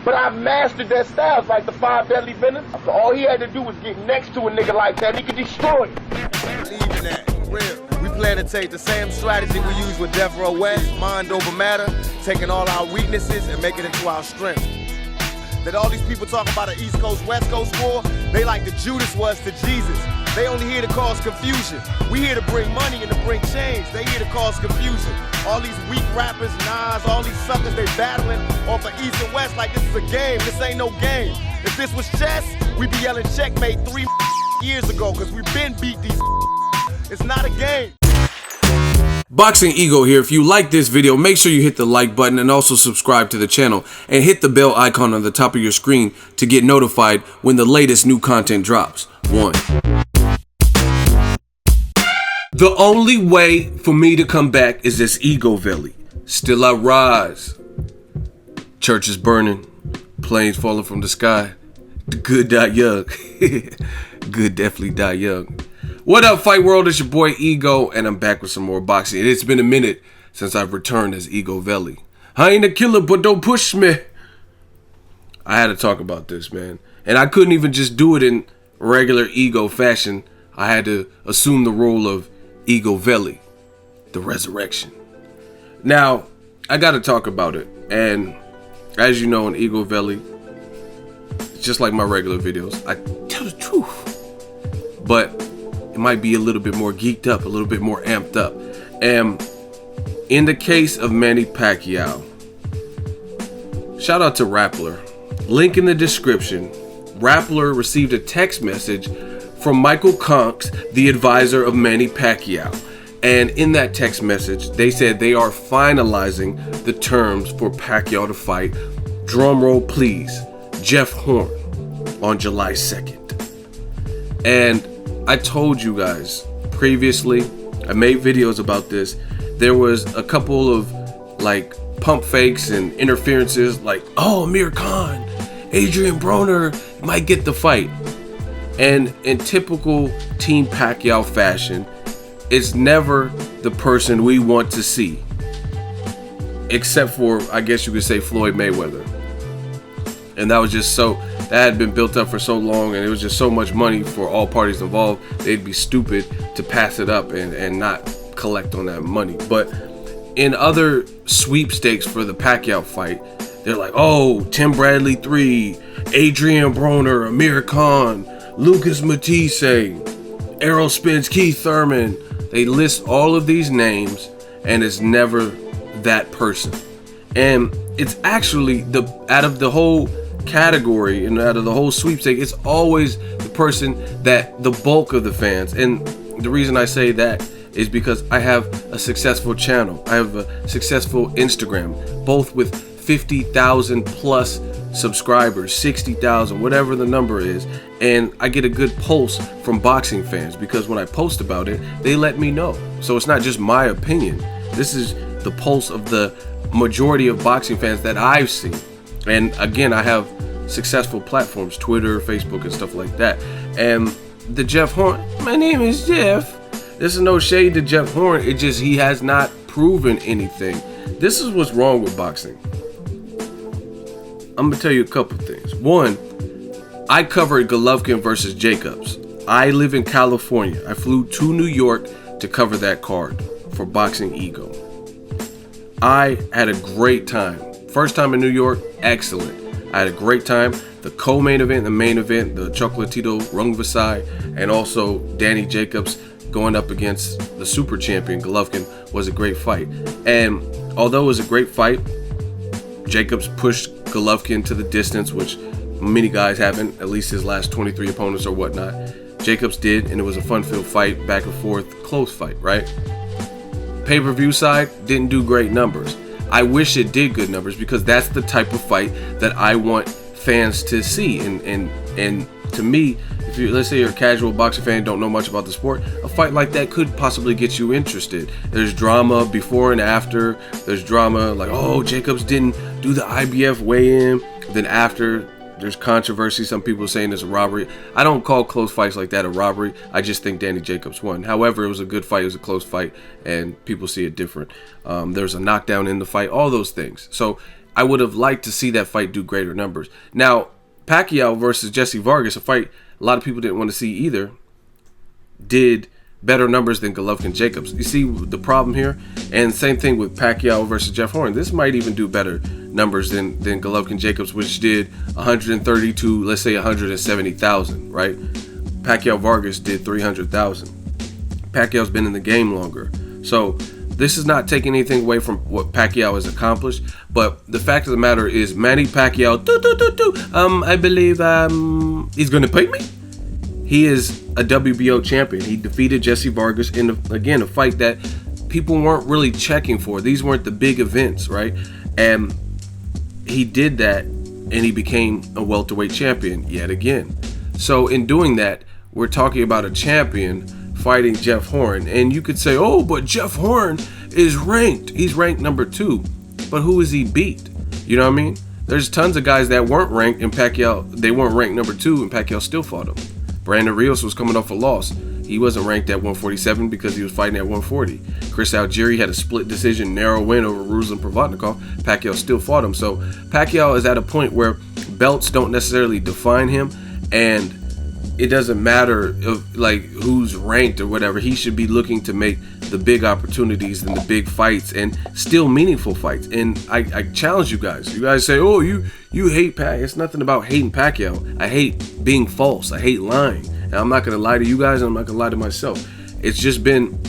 But I mastered their styles like the 5 deadly venom. So all he had to do was get next to a nigga like that, he could destroy it. Believe in that, real. We plan to take the same strategy we use with Death Row West, mind over matter, taking all our weaknesses and making it into our strength. That all these people talk about an East Coast, West Coast war, they like the Judas was to Jesus. They only here to cause confusion. We here to bring money and to bring change. They here to cause confusion. All these weak rappers, Nas, all these suckers, they battling off of East and West like this is a game. This ain't no game. If this was chess, we'd be yelling checkmate 3 years ago, because we've been beat these. It's not a game. Boxing Ego here. If you like this video, make sure you hit the like button and also subscribe to the channel and hit the bell icon on the top of your screen to get notified when the latest new content drops. 1. The only way for me to come back is this Egoveli. Still I rise. Church is burning. Planes falling from the sky. The good die young. Good definitely die young. What up, Fight World? It's your boy Ego, and I'm back with some more boxing. It's been a minute since I've returned as Egoveli. I ain't a killer, but don't push me. I had to talk about this, man. And I couldn't even just do it in regular Ego fashion. I had to assume the role of Egoveli, the resurrection. Now, I got to talk about it. And as you know, in Egoveli, it's just like my regular videos. I tell the truth. But it might be a little bit more geeked up, a little bit more amped up. And in the case of Manny Pacquiao, shout out to Rappler. Link in the description. Rappler received a text message from Michael Conks, the advisor of Manny Pacquiao. And in that text message, they said they are finalizing the terms for Pacquiao to fight, drumroll please, Jeff Horn on July 2nd. And I told you guys previously, I made videos about this. There was a couple of like pump fakes and interferences like, oh, Amir Khan, Adrian Broner might get the fight. And in typical Team Pacquiao fashion, it's never the person we want to see. Except for, I guess you could say, Floyd Mayweather. And that was just so, that had been built up for so long, and it was just so much money for all parties involved. They'd be stupid to pass it up and not collect on that money. But in other sweepstakes for the Pacquiao fight, they're like, oh, Tim Bradley 3, Adrian Broner, Amir Khan, Lucas Matisse, Errol Spence, Keith Thurman. They list all of these names, and it's never that person. And it's actually, out of the whole category and out of the whole sweepstake, it's always the person that the bulk of the fans, and the reason I say that is because I have a successful channel, I have a successful Instagram, both with 50,000 plus subscribers, 60,000, whatever the number is, and I get a good pulse from boxing fans because when I post about it, they let me know. So it's not just my opinion, this is the pulse of the majority of boxing fans that I've seen. And again, I have successful platforms, Twitter, Facebook, and stuff like that. And the Jeff Horn, my name is Jeff. This is no shade to Jeff Horn. It just, he has not proven anything. This is what's wrong with boxing. I'm gonna tell you a couple things. One, I covered Golovkin versus Jacobs. I live in California. I flew to New York to cover that card for Boxing Ego. I had a great time. First time in New York, excellent. I had a great time. The co-main event, the main event, the Chocolatito Rungvisai, and also Danny Jacobs going up against the super champion Golovkin was a great fight. And although it was a great fight, Jacobs pushed Golovkin to the distance, which many guys haven't, at least his last 23 opponents or whatnot. Jacobs did, and it was a fun-filled fight, back and forth, close fight, right? Pay-per-view side didn't do great numbers. I wish it did good numbers because that's the type of fight that I want fans to see. And to me, if you, let's say you're a casual boxing fan, don't know much about the sport, a fight like that could possibly get you interested. There's drama before and after. There's drama like, oh, Jacobs didn't do the IBF weigh-in. Then after, there's controversy. Some people saying it's a robbery. I don't call close fights like that a robbery. I just think Danny Jacobs won. However, it was a good fight. It was a close fight, and people see it different. There's a knockdown in the fight. All those things. So I would have liked to see that fight do greater numbers. Now, Pacquiao versus Jesse Vargas, a fight a lot of people didn't want to see either, did better numbers than Golovkin-Jacobs. You see the problem here? And same thing with Pacquiao versus Jeff Horn. This might even do better numbers than Golovkin-Jacobs, which did 130 to, let's say, 170,000, right? Pacquiao-Vargas did 300,000. Pacquiao's been in the game longer. So this is not taking anything away from what Pacquiao has accomplished, but the fact of the matter is Manny Pacquiao, I believe he's going to beat me. He is a WBO champion. He defeated Jesse Vargas in, again, a fight that people weren't really checking for. These weren't the big events, right? And he did that, and he became a welterweight champion yet again. So in doing that, we're talking about a champion fighting Jeff Horn. And you could say, oh, but Jeff Horn is ranked. He's ranked number 2. But who is he beat? You know what I mean? There's tons of guys that weren't ranked, and Pacquiao, they weren't ranked number 2, and Pacquiao still fought him. Brandon Rios was coming off a loss. He wasn't ranked at 147 because he was fighting at 140. Chris Algieri had a split decision, narrow win over Ruslan Provodnikov. Pacquiao still fought him. So Pacquiao is at a point where belts don't necessarily define him, and it doesn't matter if, like, who's ranked or whatever. He should be looking to make the big opportunities and the big fights, and still meaningful fights. And I challenge you guys. You guys say, oh, you hate Pacquiao. It's nothing about hating Pacquiao. I hate being false. I hate lying. And I'm not going to lie to you guys, and I'm not going to lie to myself. It's just been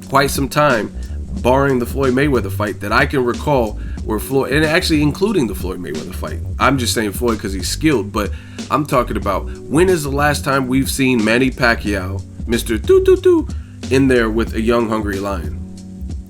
quite some time, barring the Floyd Mayweather fight, that I can recall where Floyd, and actually including the Floyd Mayweather fight. I'm just saying Floyd because he's skilled, but I'm talking about, when is the last time we've seen Manny Pacquiao, Mr. in there with a young, hungry lion?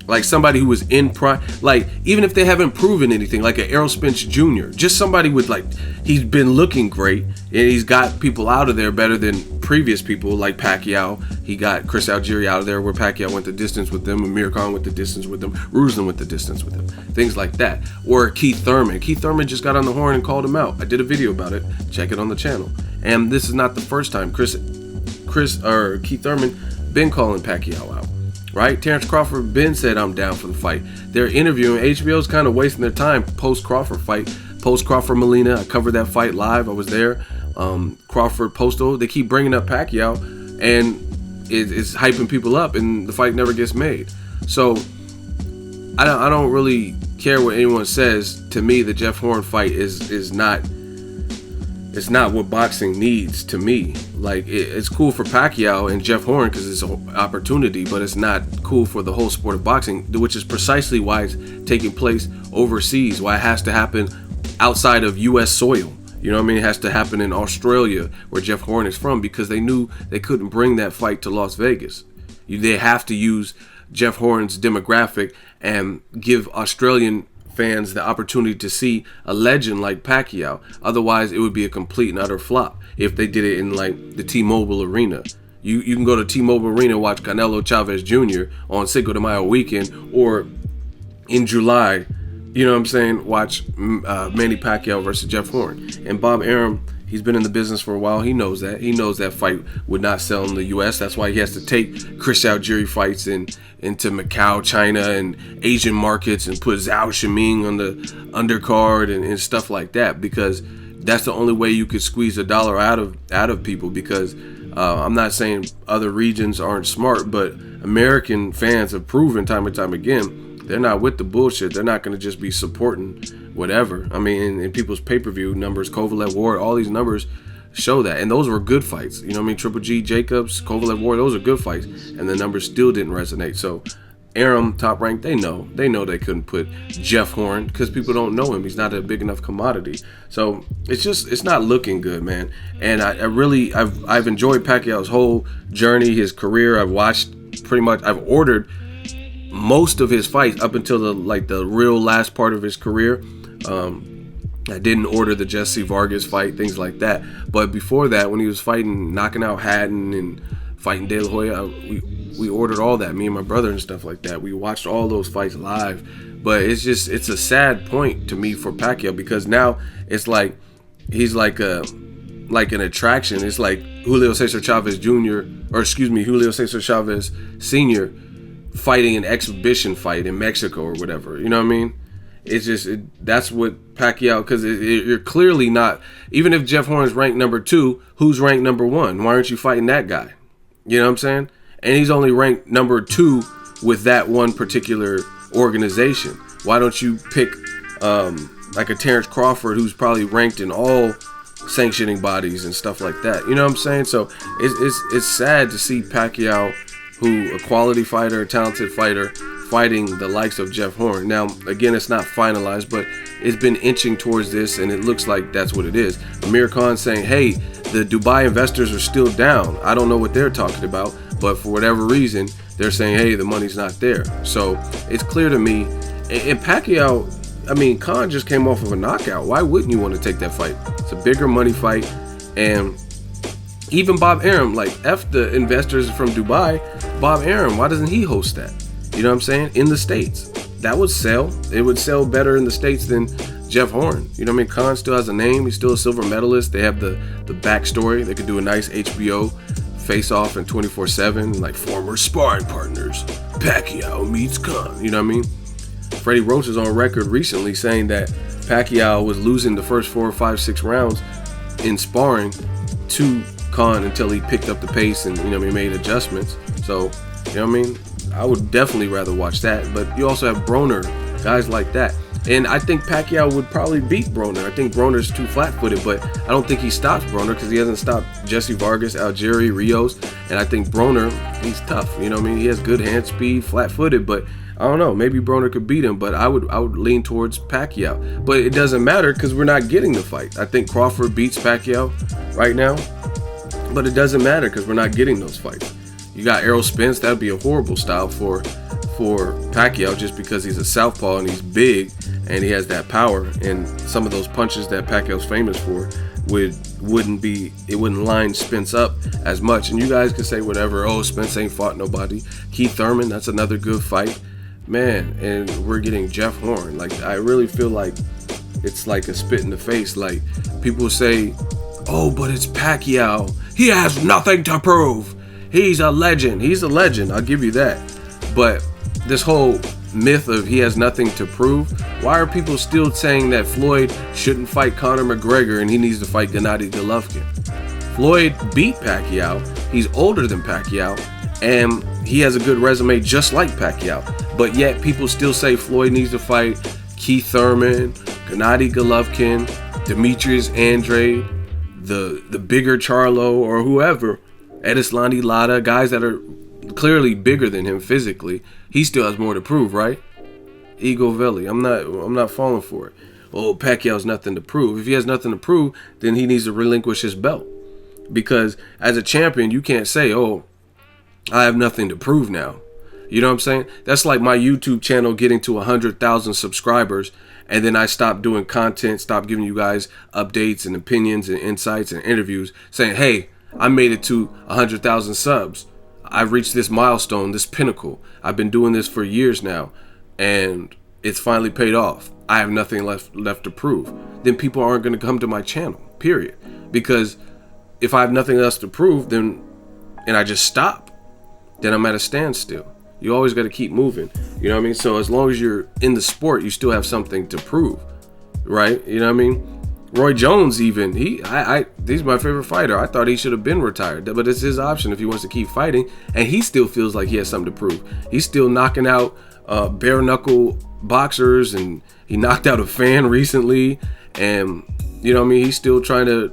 Like somebody who was in prime, like even if they haven't proven anything, like an Errol Spence Jr., just somebody with, like, he's been looking great and he's got people out of there better than previous people like Pacquiao. He got Chris Algieri out of there where Pacquiao went the distance with them, Amir Khan went the distance with them, Ruslan went the distance with him, things like that. Or Keith Thurman. Keith Thurman just got on the horn and called him out. I did a video about it. Check it on the channel. And this is not the first time Keith Thurman been calling Pacquiao out. Right? Terrence Crawford been said, I'm down for the fight. They're interviewing. HBO's kind of wasting their time post-Crawford fight. Post-Crawford Molina. I covered that fight live. I was there. Crawford Postal. They keep bringing up Pacquiao, and it's hyping people up, and the fight never gets made. So I don't really care what anyone says. To me, the Jeff Horn fight is not. It's not what boxing needs to me. Like, it's cool for Pacquiao and Jeff Horn because it's an opportunity, but it's not cool for the whole sport of boxing, which is precisely why it's taking place overseas, why it has to happen outside of U.S. soil. You know what I mean? It has to happen in Australia, where Jeff Horn is from, because they knew they couldn't bring that fight to Las Vegas. They have to use Jeff Horn's demographic and give Australian fans the opportunity to see a legend like Pacquiao. Otherwise, it would be a complete and utter flop if they did it in, like, the T-Mobile Arena. You can go to T-Mobile Arena and watch Canelo Chavez Jr. on Cinco de Mayo weekend, or in July, you know what I'm saying, watch Manny Pacquiao versus Jeff Horn. And Bob Arum, he's been in the business for a while. He knows that. He knows that fight would not sell in the U.S. That's why he has to take Chris Algieri fights into Macau, China, and Asian markets, and put Zhao Shiming on the undercard and stuff like that, because that's the only way you could squeeze a dollar out of people. Because I'm not saying other regions aren't smart, but American fans have proven time and time again they're not with the bullshit. They're not going to just be supporting whatever. I mean, in people's pay-per-view numbers, Kovalev Ward, all these numbers show that. And those were good fights. You know what I mean? Triple G, Jacobs, Kovalev Ward, those are good fights. And the numbers still didn't resonate. So Arum, Top Rank, they know they couldn't put Jeff Horn because people don't know him. He's not a big enough commodity. So it's not looking good, man. And I've enjoyed Pacquiao's whole journey, his career. I've watched pretty much, I've ordered most of his fights up until the real last part of his career. I didn't order the Jesse Vargas fight, things like that. But before that, when he was fighting, knocking out Hatton and fighting De La Hoya, we ordered all that, me and my brother and stuff like that. We watched all those fights live. But it's a sad point to me for Pacquiao, because now it's like he's like an attraction. It's like Julio Cesar Chavez Jr. Julio Cesar Chavez Sr. fighting an exhibition fight in Mexico or whatever. You know what I mean? It's just that's what Pacquiao, because you're clearly not. Even if Jeff Horn's ranked number 2, who's ranked number 1? Why aren't you fighting that guy? You know what I'm saying? And he's only ranked number 2 with that one particular organization. Why don't you pick like a Terrence Crawford, who's probably ranked in all sanctioning bodies and stuff like that? You know what I'm saying? So it's sad to see Pacquiao, who a quality fighter, a talented fighter, fighting the likes of Jeff Horn. Now, again, it's not finalized, but it's been inching towards this, and it looks like that's what it is. Amir Khan saying, hey, the Dubai investors are still down. I don't know what they're talking about, but for whatever reason, they're saying, hey, the money's not there. So it's clear to me. And Pacquiao, I mean, Khan just came off of a knockout. Why wouldn't you want to take that fight? It's a bigger money fight. And even Bob Arum, like, F the investors from Dubai, Bob Arum, why doesn't he host that? You know what I'm saying? In the States. That would sell. It would sell better in the States than Jeff Horn. You know what I mean? Khan still has a name. He's still a silver medalist. They have the backstory. They could do a nice HBO face-off in 24/7, like former sparring partners. Pacquiao meets Khan. You know what I mean? Freddie Roach is on record recently saying that Pacquiao was losing the first 4, 5, 6 rounds in sparring to Khan until he picked up the pace and, you know, he made adjustments. So, you know what I mean? I would definitely rather watch that. But you also have Broner, guys like that. And I think Pacquiao would probably beat Broner. I think Broner's too flat-footed, but I don't think he stops Broner because he hasn't stopped Jesse Vargas, Algieri, Rios. And I think Broner, he's tough. You know what I mean? He has good hand speed, flat-footed, but I don't know. Maybe Broner could beat him, but I would lean towards Pacquiao. But it doesn't matter because we're not getting the fight. I think Crawford beats Pacquiao right now, but it doesn't matter because we're not getting those fights. You got Errol Spence. That would be a horrible style for Pacquiao just because he's a southpaw and he's big and he has that power. And some of those punches that Pacquiao's famous for wouldn't line Spence up as much. And you guys can say whatever. Oh, Spence ain't fought nobody. Keith Thurman, that's another good fight, man. And we're getting Jeff Horn. Like, I really feel like it's like a spit in the face. Like, people say, oh, but it's Pacquiao. He has nothing to prove. He's a legend. He's a legend. I'll give you that. But this whole myth of he has nothing to prove, why are people still saying that Floyd shouldn't fight Conor McGregor and he needs to fight Gennady Golovkin? Floyd beat Pacquiao. He's older than Pacquiao, and he has a good resume just like Pacquiao. But yet people still say Floyd needs to fight Keith Thurman, Gennady Golovkin, Demetrius Andrade, the bigger Charlo, or whoever. Edislandi Lara, guys that are clearly bigger than him physically. He still has more to prove, right? Egoveli, I'm not falling for it. Oh, Pacquiao's nothing to prove. If he has nothing to prove, then he needs to relinquish his belt. Because as a champion, you can't say, oh, I have nothing to prove now. You know what I'm saying? That's like my YouTube channel getting to 100,000 subscribers, and then I stopped doing content, stopped giving you guys updates and opinions and insights and interviews, saying, hey, I made it to 100,000 subs. I've reached this milestone, this pinnacle. I've been doing this for years now, and it's finally paid off. I have nothing left to prove. Then people aren't going to come to my channel, period. Because if I have nothing else to prove, then and I just stop, then I'm at a standstill. You always got to keep moving. You know what I mean? So as long as you're in the sport, you still have something to prove, right? You know what I mean? Roy Jones, even he's my favorite fighter. I thought he should have been retired, but it's his option if he wants to keep fighting, and he still feels like he has something to prove. He's still knocking out bare knuckle boxers, and he knocked out a fan recently, and you know what I mean. He's still trying to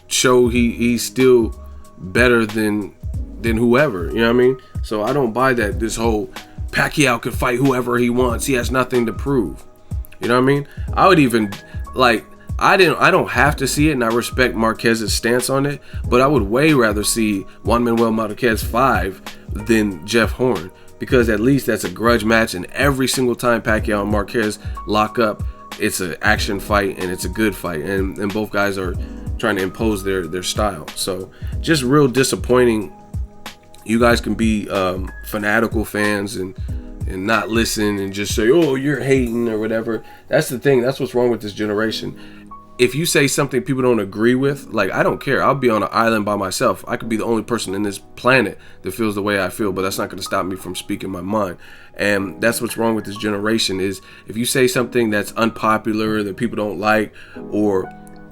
show he's still better than whoever. You know what I mean. So I don't buy that. This whole Pacquiao could fight whoever he wants. He has nothing to prove. You know what I mean. I would even like. I don't have to see it, and I respect Marquez's stance on it, but I would way rather see Juan Manuel Marquez 5 than Jeff Horn, because at least that's a grudge match, and every single time Pacquiao and Marquez lock up, it's an action fight, and it's a good fight, and both guys are trying to impose their style. So just real disappointing. You guys can be fanatical fans and not listen and just say, oh, you're hating or whatever. That's the thing. That's what's wrong with this generation. if you say something people don't agree with, like, I don't care. I'll be on an island by myself. I could be the only person in this planet that feels the way I feel, but that's not going to stop me from speaking my mind. And that's what's wrong with this generation is if you say something that's unpopular that people don't like, or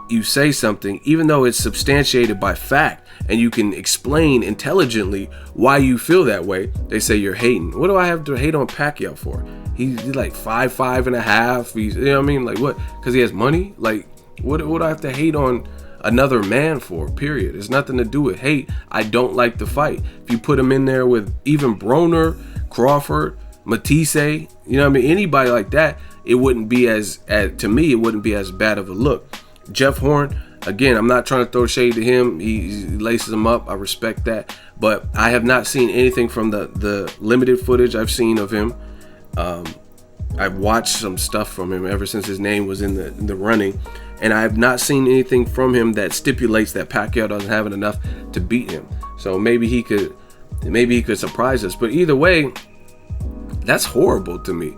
you say something, even though it's substantiated by fact and you can explain intelligently why you feel that way, they say you're hating. What do I have to hate on Pacquiao for? He's like 5'5.5". He's, you know what I mean? Like what? Because he has money? Like what do I have to hate on another man for? Period. It's nothing to do with hate. I don't like the fight. If you put him in there with even Broner, Crawford, Matisse, you know what I mean? Anybody like that, it wouldn't be as to me, it wouldn't be as bad of a look. Jeff Horn, again, I'm not trying to throw shade to him. He laces him up. I respect that. But I have not seen anything from the limited footage I've seen of him. I've watched some stuff from him ever since his name was in the running. And I have not seen anything from him that stipulates that Pacquiao doesn't have it enough to beat him. So maybe he could surprise us. But either way, that's horrible to me.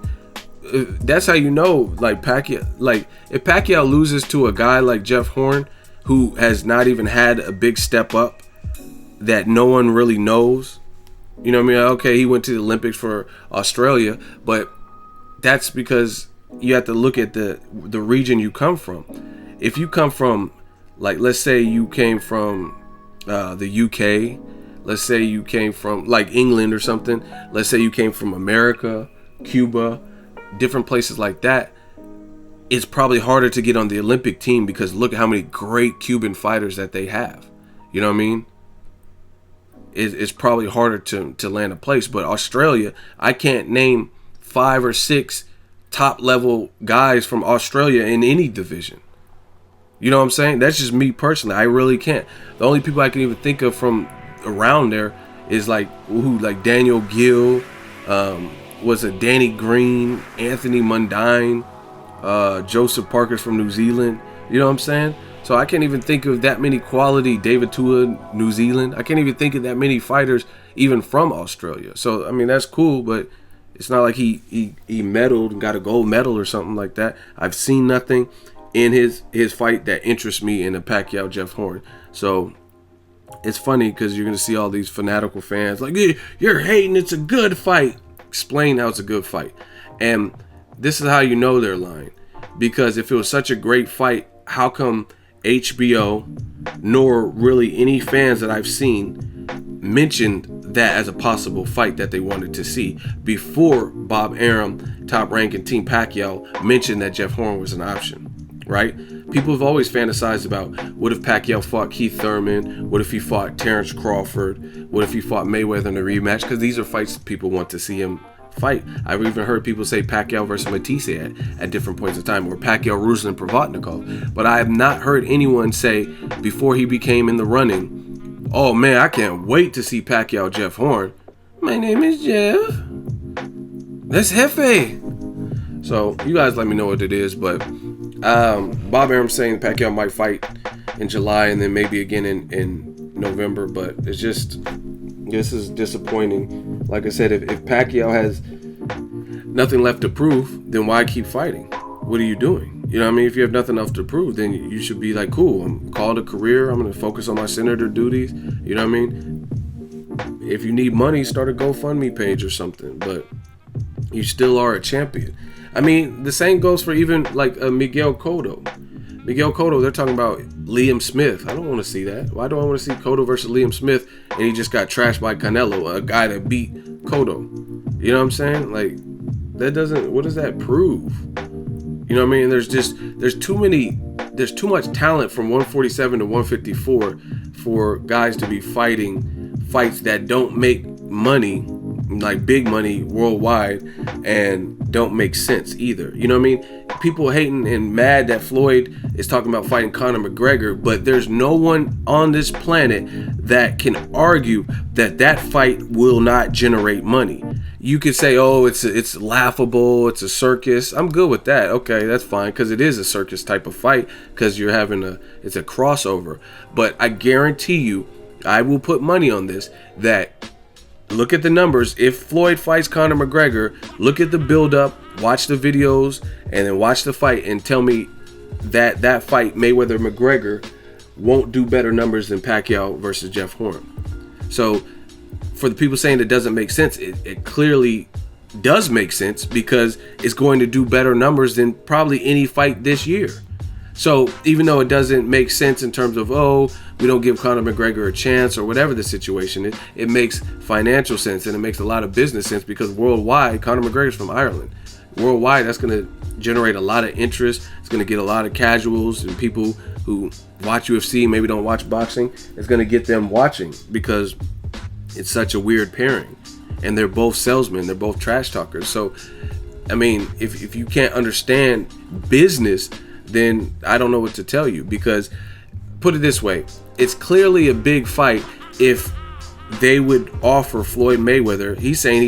That's how you know, like Pacquiao, like if Pacquiao loses to a guy like Jeff Horn, who has not even had a big step up, that no one really knows, you know what I mean? Okay, he went to the Olympics for Australia, but that's because you have to look at the region you come from. If you come from, like, let's say you came from the UK, let's say you came from like England or something, let's say you came from America, Cuba, different places like that, it's probably harder to get on the Olympic team because look at how many great Cuban fighters that they have. You know what I mean? It's probably harder to land a place. But Australia, I can't name 5 or 6 top level guys from Australia in any division. You know what I'm saying? That's just me personally. I really can't. The only people I can even think of from around there is like Daniel Gill, was it Danny Green, Anthony Mundine, Joseph Parker's from New Zealand. You know what I'm saying? So I can't even think of that many quality. David Tua, New Zealand. I can't even think of that many fighters even from Australia. So I mean, that's cool, but it's not like he medaled and got a gold medal or something like that. I've seen nothing in his fight that interests me in a Pacquiao Jeff Horn. So it's funny because you're gonna see all these fanatical fans like, you're hating, it's a good fight. Explain how it's a good fight. And this is how you know they're lying, because if it was such a great fight, how come HBO nor really any fans that I've seen mentioned that as a possible fight that they wanted to see before Bob Arum, Top Rank, and Team Pacquiao mentioned that Jeff Horn was an option, right? People have always fantasized about what if Pacquiao fought Keith Thurman, what if he fought Terrence Crawford, what if he fought Mayweather in a rematch, because these are fights people want to see him fight. I've even heard people say Pacquiao versus Matisse at different points of time, or Pacquiao, Ruslan, Provodnikov. But I have not heard anyone say before he became in the running, oh man, I can't wait to see Pacquiao Jeff Horn. My name is Jeff. That's Jefe. So you guys let me know what it is, but Bob Arum saying Pacquiao might fight in July and then maybe again in November, but it's just, this is disappointing. Like I said, if Pacquiao has nothing left to prove, then why keep fighting? What are you doing? You know what I mean? If you have nothing else to prove, then you should be like, cool, I'm called a career, I'm going to focus on my senator duties. You know what I mean? If you need money, start a GoFundMe page or something, but you still are a champion. I mean, the same goes for even like Miguel Cotto. Miguel Cotto, they're talking about Liam Smith. I don't want to see that. Why do I want to see Cotto versus Liam Smith and he just got trashed by Canelo, a guy that beat Cotto? You know what I'm saying? Like, that doesn't, what does that prove? You know what I mean? There's too much talent from 147 to 154 for guys to be fighting fights that don't make money, like big money worldwide, and don't make sense either. You know what I mean? People hating and mad that Floyd is talking about fighting Conor McGregor, but there's no one on this planet that can argue that that fight will not generate money. You could say, oh, it's laughable, it's a circus. I'm good with that. Okay, that's fine, because it is a circus type of fight, because you're having it's a crossover. But I guarantee you, I will put money on this, that look at the numbers. If Floyd fights Conor McGregor, look at the build-up, watch the videos, and then watch the fight and tell me that fight, Mayweather-McGregor, won't do better numbers than Pacquiao versus Jeff Horn. So for the people saying it doesn't make sense, it clearly does make sense, because it's going to do better numbers than probably any fight this year. So even though it doesn't make sense in terms of, oh, we don't give Conor McGregor a chance or whatever the situation is, it makes financial sense, and it makes a lot of business sense, because worldwide, Conor McGregor's from Ireland. Worldwide, that's going to generate a lot of interest. It's going to get a lot of casuals and people who watch UFC, maybe don't watch boxing. It's going to get them watching, because it's such a weird pairing. And they're both salesmen. They're both trash talkers. So, I mean, if you can't understand business, then I don't know what to tell you. Because, put it this way, it's clearly a big fight if they would offer Floyd Mayweather. He's saying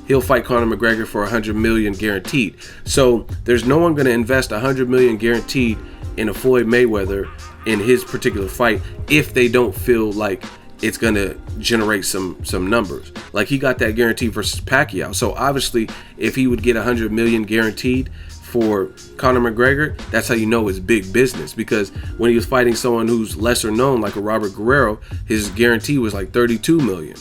he'll fight Conor McGregor for $100 million guaranteed. So there's no one going to invest $100 million guaranteed in a Floyd Mayweather in his particular fight if they don't feel like it's going to generate some numbers. Like, he got that guarantee versus Pacquiao. So obviously, if he would get $100 million guaranteed for Conor McGregor, that's how you know it's big business. Because when he was fighting someone who's lesser known, like a Robert Guerrero, his guarantee was like $32 million.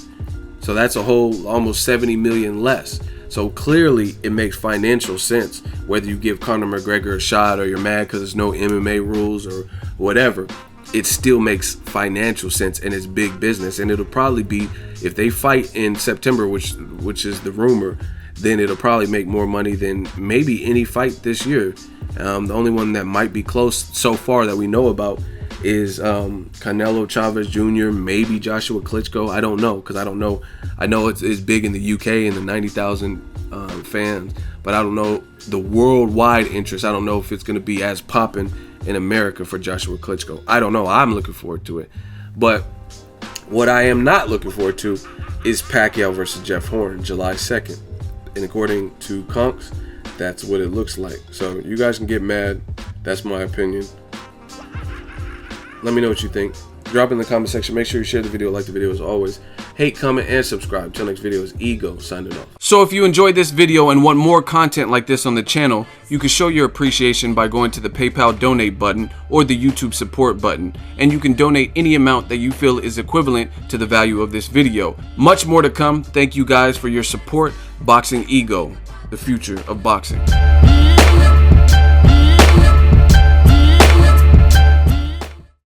So that's a whole almost $70 million less. So clearly it makes financial sense, whether you give Conor McGregor a shot or you're mad because there's no MMA rules or whatever. It still makes financial sense, and it's big business. And it'll probably be, if they fight in September, which is the rumor, then it'll probably make more money than maybe any fight this year. The only one that might be close so far that we know about is Canelo Chavez Jr., maybe Joshua Klitschko. I don't know, because I don't know. I know it's big in the UK and the 90,000 fans, but I don't know the worldwide interest. I don't know if it's going to be as popping in America for Joshua Klitschko. I don't know. I'm looking forward to it. But what I am not looking forward to is Pacquiao versus Jeff Horn, July 2nd. And according to Conks, that's what it looks like. So you guys can get mad. That's my opinion. Let me know what you think. Drop in the comment section. Make sure you share the video, like the video as always. Hate, comment, and subscribe. Till next video is Ego signing off. So if you enjoyed this video and want more content like this on the channel, you can show your appreciation by going to the PayPal donate button or the YouTube support button. And you can donate any amount that you feel is equivalent to the value of this video. Much more to come. Thank you guys for your support. Boxing Ego, the future of boxing.